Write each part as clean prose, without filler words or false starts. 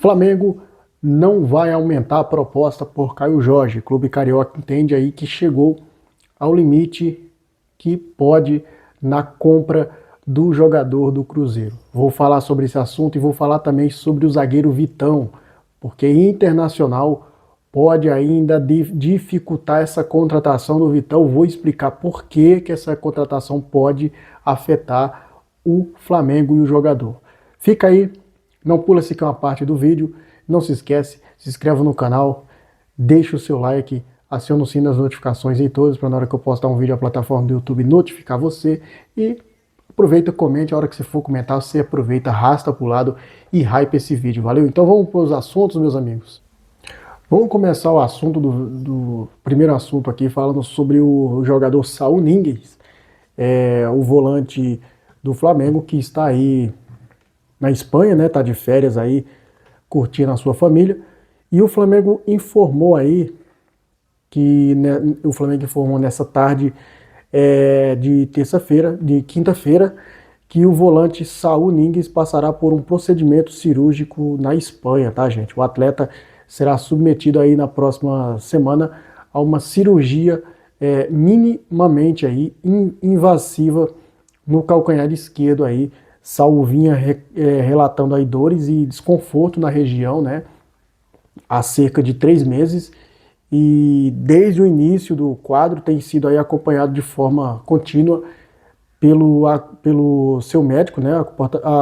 Flamengo não vai aumentar a proposta por Caio Jorge. O clube carioca entende aí que chegou ao limite que pode na compra do jogador do Cruzeiro. Vou falar sobre esse assunto e vou falar também sobre o zagueiro Vitão, porque Internacional pode ainda dificultar essa contratação do Vitão. Vou explicar por que essa contratação pode afetar o Flamengo e o jogador. Fica aí, não pula se que é uma parte do vídeo, não se esquece, se inscreva no canal, deixa o seu like, aciona o sino das notificações em todas, para na hora que eu postar um vídeo a plataforma do YouTube notificar você, e aproveita, comente, a hora que você for comentar, você aproveita, arrasta para o lado e hype esse vídeo, valeu? Então vamos para os assuntos, meus amigos. Vamos começar o assunto do primeiro assunto aqui, falando sobre o jogador Saul Niguez, o volante do Flamengo, que está aí na Espanha, né? Tá de férias aí, curtindo a sua família. E o Flamengo informou aí que, né, o Flamengo informou nessa tarde de terça-feira, de quinta-feira, que o volante Saul Niguez passará por um procedimento cirúrgico na Espanha, tá, gente? O atleta será submetido aí na próxima semana a uma cirurgia minimamente aí invasiva no calcanhar esquerdo aí. Saul vinha relatando aí dores e desconforto na região, né, há cerca de 3 meses, e desde o início do quadro tem sido aí acompanhado de forma contínua pelo seu médico, né,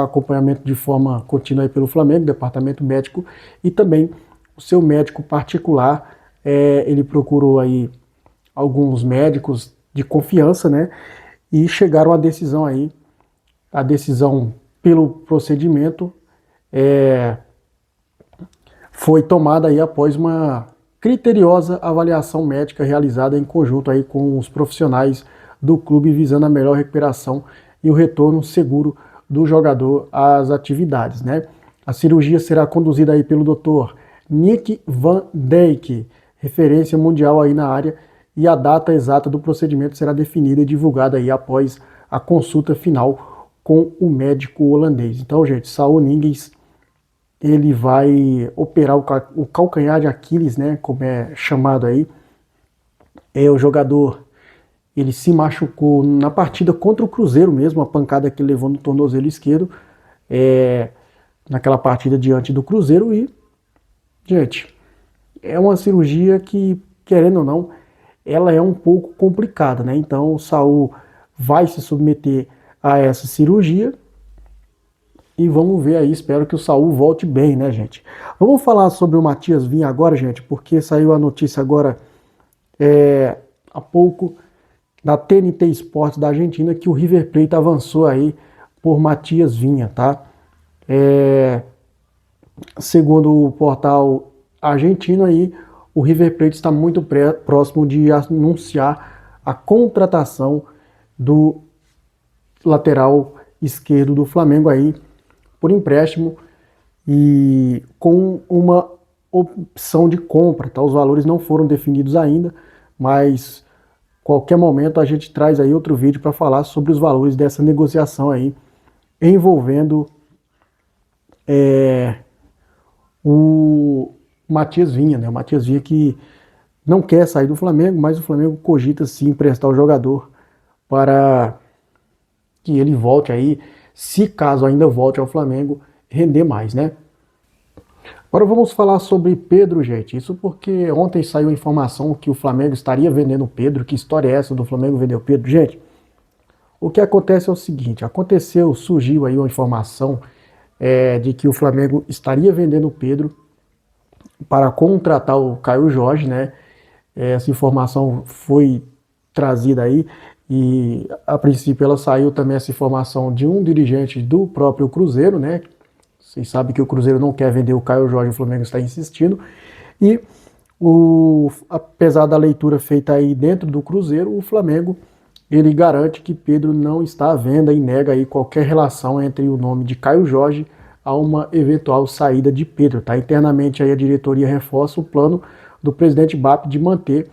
acompanhamento de forma contínua aí pelo Flamengo, departamento médico, e também o seu médico particular. Ele procurou aí alguns médicos de confiança, né, e chegaram à decisão aí. A decisão pelo procedimento foi tomada aí após uma criteriosa avaliação médica realizada em conjunto aí com os profissionais do clube, visando a melhor recuperação e o retorno seguro do jogador às atividades, né? A cirurgia será conduzida aí pelo Dr. Nick Van Dijk, referência mundial aí na área, e a data exata do procedimento será definida e divulgada aí após a consulta final com o médico holandês. Então, gente, Saul Niguez, ele vai operar o calcanhar de Aquiles, né, como é chamado aí. O jogador, ele se machucou na partida contra o Cruzeiro mesmo, a pancada que ele levou no tornozelo esquerdo, naquela partida diante do Cruzeiro. E, gente, é uma cirurgia que, querendo ou não, ela é um pouco complicada, né? Então o Saul vai se submeter a essa cirurgia e vamos ver aí, espero que o Saul volte bem, né, gente? Vamos falar sobre o Matias Vinha agora, gente, porque saiu a notícia agora há pouco da TNT Sports da Argentina que o River Plate avançou aí por Matias Vinha, tá? Segundo o portal argentino aí, o River Plate está muito próximo de anunciar a contratação do lateral esquerdo do Flamengo aí por empréstimo e com uma opção de compra, tá? Os valores não foram definidos ainda, mas qualquer momento a gente traz aí outro vídeo para falar sobre os valores dessa negociação aí envolvendo o Matias Vinha, né? O Matias Vinha que não quer sair do Flamengo, mas o Flamengo cogita sim emprestar o jogador para que ele volte aí, se caso ainda volte ao Flamengo, render mais, né? Agora vamos falar sobre Pedro, gente. Isso porque ontem saiu a informação que o Flamengo estaria vendendo o Pedro. Que história é essa do Flamengo vender o Pedro? Gente, o que acontece é o seguinte, surgiu aí uma informação de que o Flamengo estaria vendendo o Pedro para contratar o Caio Jorge, né? Essa informação foi trazida aí, e a princípio ela saiu também, essa informação, de um dirigente do próprio Cruzeiro, né? Vocês sabem que o Cruzeiro não quer vender o Caio Jorge, o Flamengo está insistindo, e apesar da leitura feita aí dentro do Cruzeiro, o Flamengo, ele garante que Pedro não está à venda e nega aí qualquer relação entre o nome de Caio Jorge a uma eventual saída de Pedro, tá? Internamente aí a diretoria reforça o plano do presidente BAP de manter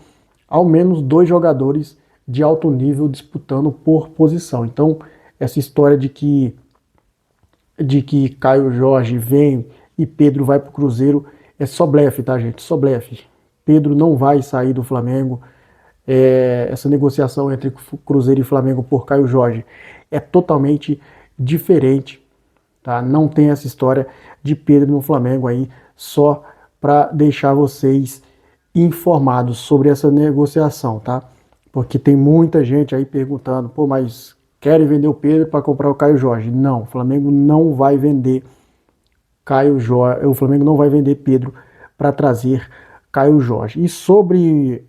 ao menos 2 jogadores de alto nível disputando por posição. Então, essa história de que Caio Jorge vem e Pedro vai para o Cruzeiro. É só blefe, tá, gente? Só blefe. Pedro não vai sair do Flamengo. Essa negociação entre Cruzeiro e Flamengo por Caio Jorge é totalmente diferente, tá? Não tem essa história de Pedro no Flamengo aí, só para deixar vocês informados sobre essa negociação, tá? Porque tem muita gente aí perguntando, pô, mas querem vender o Pedro para comprar o Caio Jorge? Não, o Flamengo não vai vender Caio Jorge, o Flamengo não vai vender Pedro para trazer Caio Jorge. E sobre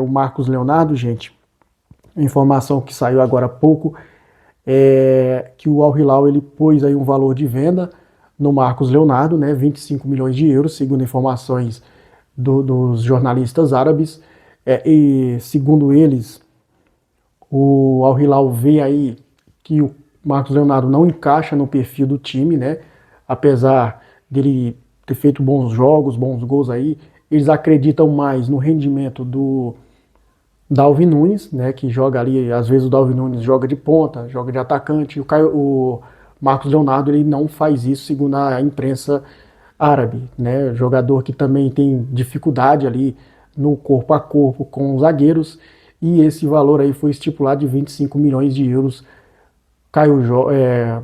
o Marcos Leonardo, gente, a informação que saiu agora há pouco é que o Al Hilal ele pôs aí um valor de venda no Marcos Leonardo, né, 25 milhões de euros, segundo informações dos jornalistas árabes. E segundo eles, o Al Hilal vê aí que o Marcos Leonardo não encaixa no perfil do time, né? Apesar dele ter feito bons jogos, bons gols aí, eles acreditam mais no rendimento do Darwin Núñez, né? Que joga ali, às vezes o Darwin Núñez joga de ponta, joga de atacante. O Marcos Leonardo ele não faz isso, segundo a imprensa árabe, né? Jogador que também tem dificuldade ali no corpo a corpo com os zagueiros, e esse valor aí foi estipulado de 25 milhões de euros.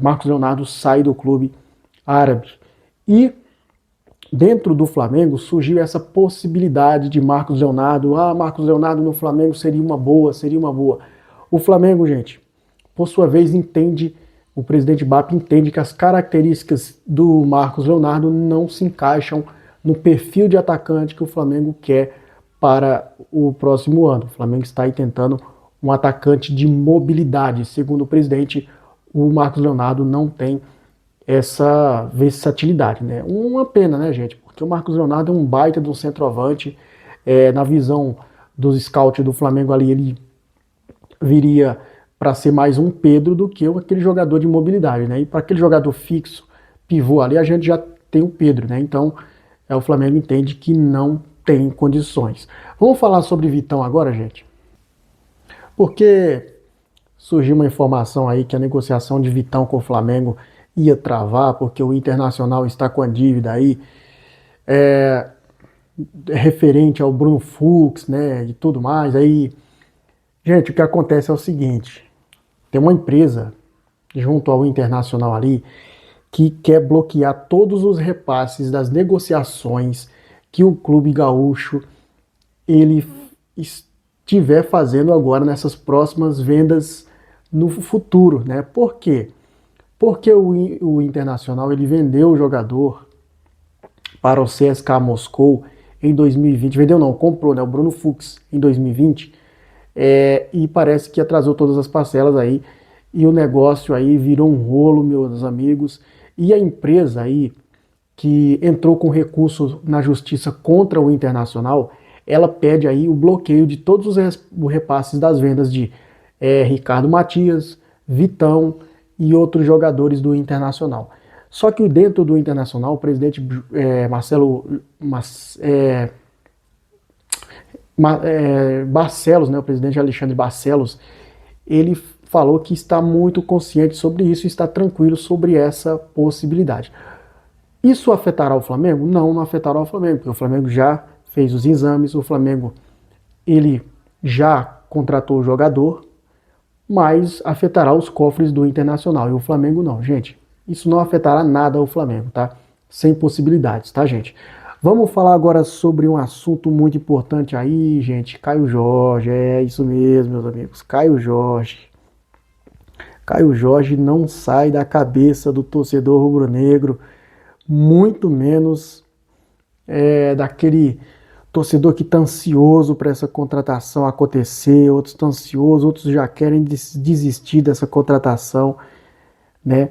Marcos Leonardo sai do clube árabe. E dentro do Flamengo surgiu essa possibilidade de Marcos Leonardo. Marcos Leonardo no Flamengo seria uma boa, seria uma boa. O Flamengo, gente, por sua vez, entende, o presidente BAP entende que as características do Marcos Leonardo não se encaixam no perfil de atacante que o Flamengo quer para o próximo ano. O Flamengo está aí tentando um atacante de mobilidade. Segundo o presidente, o Marcos Leonardo não tem essa versatilidade, né? Uma pena, né, gente? Porque o Marcos Leonardo é um baita de um centroavante. Na visão dos scouts do Flamengo ali, ele viria para ser mais um Pedro do que aquele jogador de mobilidade, né? E para aquele jogador fixo, pivô ali, a gente já tem o Pedro, né? Então, o Flamengo entende que não tem condições. Vamos falar sobre Vitão agora, gente? Porque surgiu uma informação aí que a negociação de Vitão com o Flamengo ia travar, porque o Internacional está com a dívida aí referente ao Bruno Fux, né, e tudo mais. Aí, gente, o que acontece é o seguinte, tem uma empresa junto ao Internacional ali que quer bloquear todos os repasses das negociações que o clube gaúcho ele estiver fazendo agora nessas próximas vendas no futuro, né? Por quê? Porque o Internacional ele vendeu o jogador para o CSKA Moscou em 2020, vendeu não, comprou, né, o Bruno Fux em 2020, e parece que atrasou todas as parcelas aí, e o negócio aí virou um rolo, meus amigos, e a empresa aí que entrou com recurso na justiça contra o Internacional, ela pede aí o bloqueio de todos os repasses das vendas de Ricardo Matias, Vitão e outros jogadores do Internacional. Só que dentro do Internacional, o presidente Barcelos, né, o presidente Alexandre Barcelos, ele falou que está muito consciente sobre isso e está tranquilo sobre essa possibilidade. Isso afetará o Flamengo? Não, não afetará o Flamengo, porque o Flamengo já fez os exames, o Flamengo ele já contratou o jogador, mas afetará os cofres do Internacional, e o Flamengo não, gente. Isso não afetará nada o Flamengo, tá? Sem possibilidades, tá, gente? Vamos falar agora sobre um assunto muito importante aí, gente. Caio Jorge, é isso mesmo, meus amigos. Caio Jorge. Caio Jorge não sai da cabeça do torcedor rubro-negro, muito menos daquele torcedor que está ansioso para essa contratação acontecer, outros estão ansiosos, outros já querem desistir dessa contratação, né?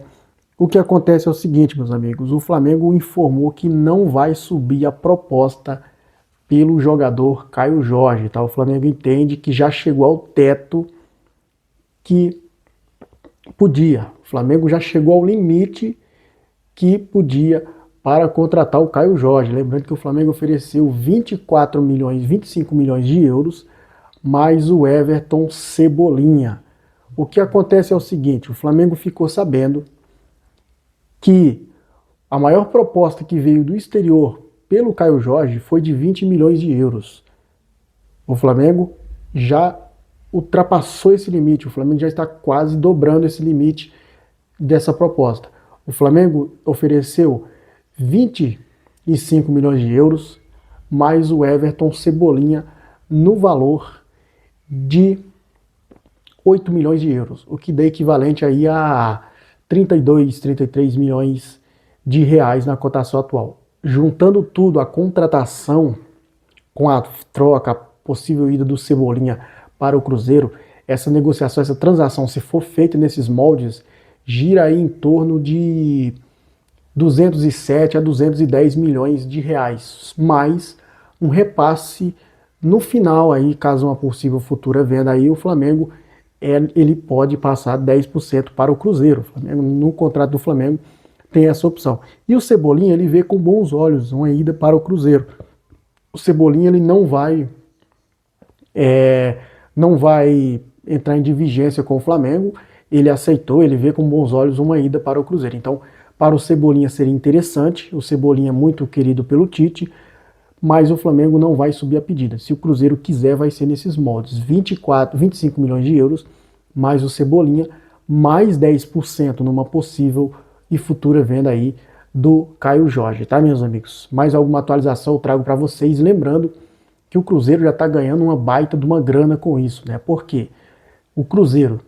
O que acontece é o seguinte, meus amigos, o Flamengo informou que não vai subir a proposta pelo jogador Caio Jorge, tá? O Flamengo entende que já chegou ao teto que podia. O Flamengo já chegou ao limite que podia para contratar o Caio Jorge. Lembrando que o Flamengo ofereceu 24 milhões, 25 milhões de euros, mais o Everton Cebolinha. O que acontece é o seguinte, o Flamengo ficou sabendo que A maior proposta que veio do exterior pelo Caio Jorge foi de 20 milhões de euros. O Flamengo já ultrapassou esse limite, o Flamengo já está quase dobrando esse limite dessa proposta. O Flamengo ofereceu 25 milhões de euros, mais o Everton Cebolinha no valor de 8 milhões de euros, o que dá equivalente aí a 32, 33 milhões de reais na cotação atual. Juntando tudo, a contratação com a troca, a possível ida do Cebolinha para o Cruzeiro, essa negociação, essa transação, se for feita nesses moldes, gira aí em torno de 207 a 210 milhões de reais, mais um repasse no final aí, caso uma possível futura venda aí, o Flamengo ele pode passar 10% para o Cruzeiro. O Flamengo, no contrato do Flamengo tem essa opção. E o Cebolinha ele vê com bons olhos uma ida para o Cruzeiro. O Cebolinha ele não vai entrar em divergência com o Flamengo, ele aceitou, ele vê com bons olhos uma ida para o Cruzeiro. Então, para o Cebolinha seria interessante, o Cebolinha é muito querido pelo Tite, mas o Flamengo não vai subir a pedida. Se o Cruzeiro quiser, vai ser nesses moldes, 25 milhões de euros, mais o Cebolinha, mais 10% numa possível e futura venda aí do Caio Jorge, tá, meus amigos? Mais alguma atualização eu trago para vocês, lembrando que o Cruzeiro já está ganhando uma baita de uma grana com isso, né? Porque o Cruzeiro,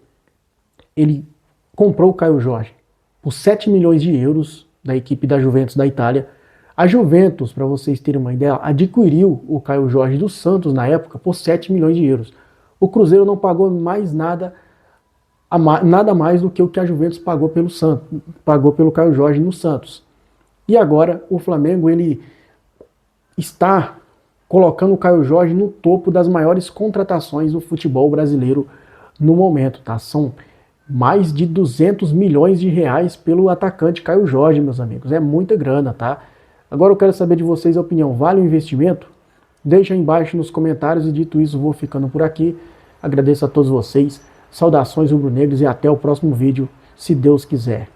ele comprou o Caio Jorge por 7 milhões de euros da equipe da Juventus da Itália. A Juventus, para vocês terem uma ideia, adquiriu o Caio Jorge do Santos na época por 7 milhões de euros. O Cruzeiro não pagou mais nada mais do que o que a Juventus pagou pelo Caio Jorge no Santos. E agora o Flamengo ele está colocando o Caio Jorge no topo das maiores contratações do futebol brasileiro no momento, tá? São mais de 200 milhões de reais pelo atacante Caio Jorge, meus amigos. É muita grana, tá? Agora eu quero saber de vocês a opinião. Vale o investimento? Deixa aí embaixo nos comentários e dito isso, vou ficando por aqui. Agradeço a todos vocês. Saudações rubro-negros e até o próximo vídeo, se Deus quiser.